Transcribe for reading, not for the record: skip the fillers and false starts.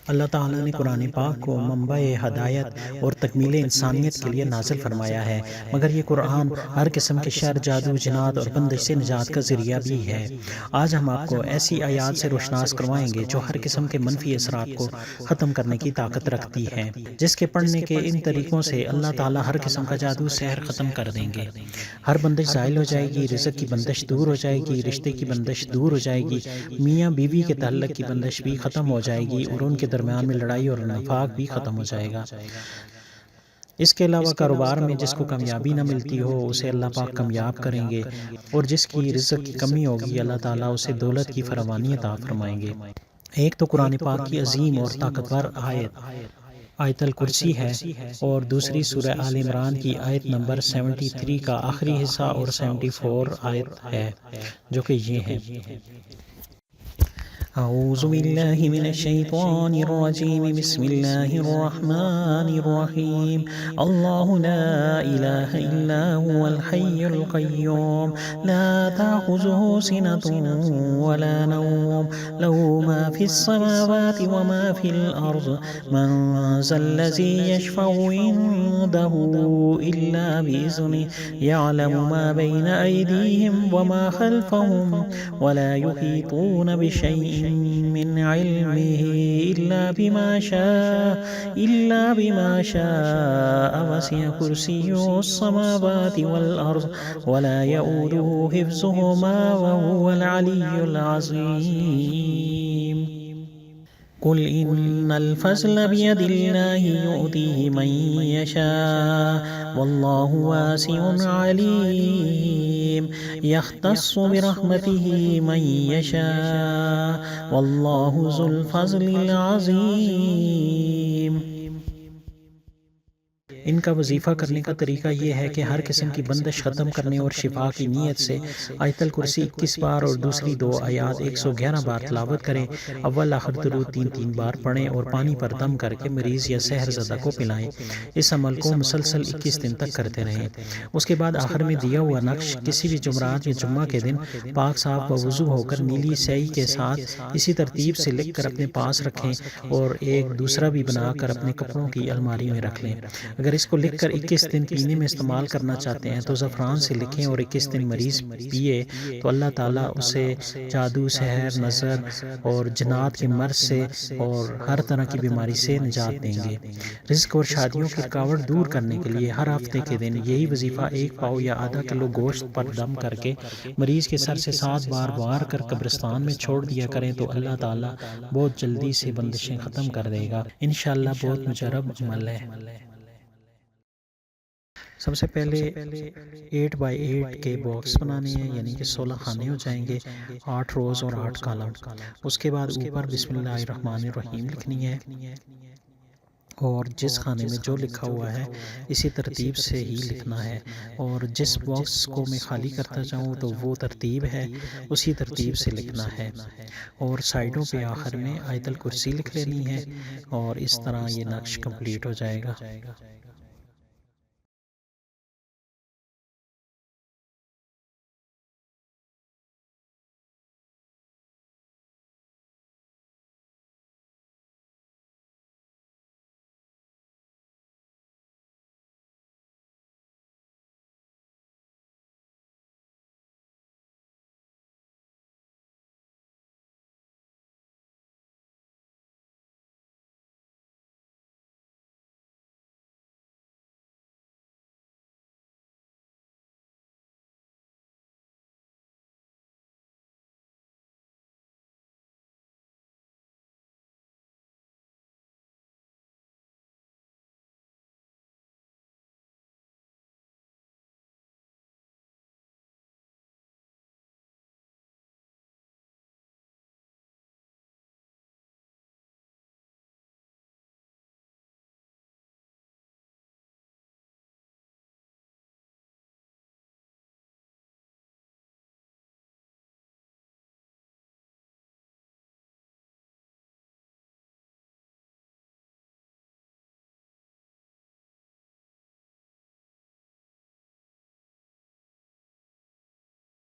اللہ تعالیٰ نے قرآن پاک کو منبع ہدایت اور تکمیل انسانیت کے لیے نازل فرمایا ہے، مگر یہ قرآن ہر قسم کے شر، جادو، جنات اور بندش سے نجات کا ذریعہ بھی ہے۔ آج ہم آپ کو ایسی آیات سے روشناس کروائیں گے جو ہر قسم کے منفی اثرات کو ختم کرنے کی طاقت رکھتی ہیں، جس کے پڑھنے کے ان طریقوں سے اللہ تعالیٰ ہر قسم کا جادو سحر ختم کر دیں گے۔ ہر بندش زائل ہو جائے گی، رزق کی بندش دور ہو جائے گی، رشتے کی بندش دور ہو جائے گی، میاں بیوی کے تعلق کی بندش بھی ختم ہو جائے گی، اور ان کے درمیان میں لڑائی اور نفاق بھی ختم ہو جائے گا۔ اس کے علاوہ کاروبار میں جس کو کامیابی نہ ملتی ہو اسے اللہ پاک کامیاب کریں گے، اور جس کی رزق کی کمی ہوگی اللہ تعالیٰ اسے دولت کی فراوانی عطا فرمائیں گے۔ ایک تو قرآن پاک کی عظیم اور طاقتور آیت الکرسی ہے، اور دوسری سورہ آل عمران کی آیت نمبر 73 کا آخری حصہ اور 74 آیت ہے، جو کہ یہ ہے: اعوذ باللہ من الشیطان الرجیم، بسم اللہ الرحمن الرحیم، اللہ لا الہ الا هو الحی القیوم، لا تأخذه سنة ولا نوم، له ما في السماوات وما في الأرض، من ذا الذی یشفع عنده إلا بإذنه، يعلم ما بين أيديهم وما خلفهم، ولا يحيطون بشيء من علمه إلا بما شاء، وسع كرسيه السماوات والأرض، ولا يؤوده حفظهما، وهو العلي العظيم۔ قل إن الفضل بيد الله يؤتيه من يشاء، والله واسع عليم، يختص برحمته من يشاء، والله ذو الفضل العظيم۔ ان کا وظیفہ کرنے کا طریقہ یہ ہے کہ ہر قسم کی بندش ختم کرنے اور شفا کی نیت سے آیت الکرسی 21 بار اور دوسری دو آیات 111 بار تلاوت کریں، اول آخر درود 3 بار پڑھیں اور پانی پر دم کر کے مریض یا سحر زدہ کو پلائیں۔ اس عمل کو مسلسل 21 دن تک کرتے رہیں۔ اس کے بعد آخر میں دیا ہوا نقش کسی بھی جمعرات یا جمعہ کے دن پاک صاف و وضو ہو کر نیلی سیاہی کے ساتھ اسی ترتیب سے لکھ کر اپنے پاس رکھیں، اور ایک دوسرا بھی بنا کر اپنے کپڑوں کی الماری میں رکھ لیں۔ اگر اس کو لکھ کر 21 دن پینے میں استعمال کرنا چاہتے ہیں تو زعفران سے لکھیں اور 21 دن مریض پیے تو اللہ تعالیٰ اسے جادو، سحر، نظر اور جنات کے مرض سے اور ہر طرح کی بیماری سے نجات دیں گے۔ رزق اور شادیوں کی رکاوٹ دور کرنے کے لیے ہر ہفتے کے دن یہی وظیفہ 1 پاؤ یا آدھا کلو گوشت پر دم کر کے مریض کے سر سے 7 بار وار کر قبرستان میں چھوڑ دیا کریں تو اللہ تعالیٰ بہت جلدی سے بندشیں ختم کر دے گا۔ انشاءاللہ بہت مجرب عمل ہے۔ سب سے پہلے 8x8 کے باکس بنانے ہیں، یعنی کہ 16 خانے ہو جائیں گے، 8 روز اور 8 کالم۔ اس کے بعد اوپر بسم اللہ الرحمن الرحیم لکھنی ہے، اور جس خانے میں جو لکھا ہوا ہے اسی ترتیب سے ہی لکھنا ہے، اور جس باکس کو میں خالی کرتا جاؤں تو وہ ترتیب ہے اسی ترتیب سے لکھنا ہے، اور سائیڈوں پہ آخر میں آیت الکرسی لکھ لینی ہے، اور اس طرح یہ نقش کمپلیٹ ہو جائے گا۔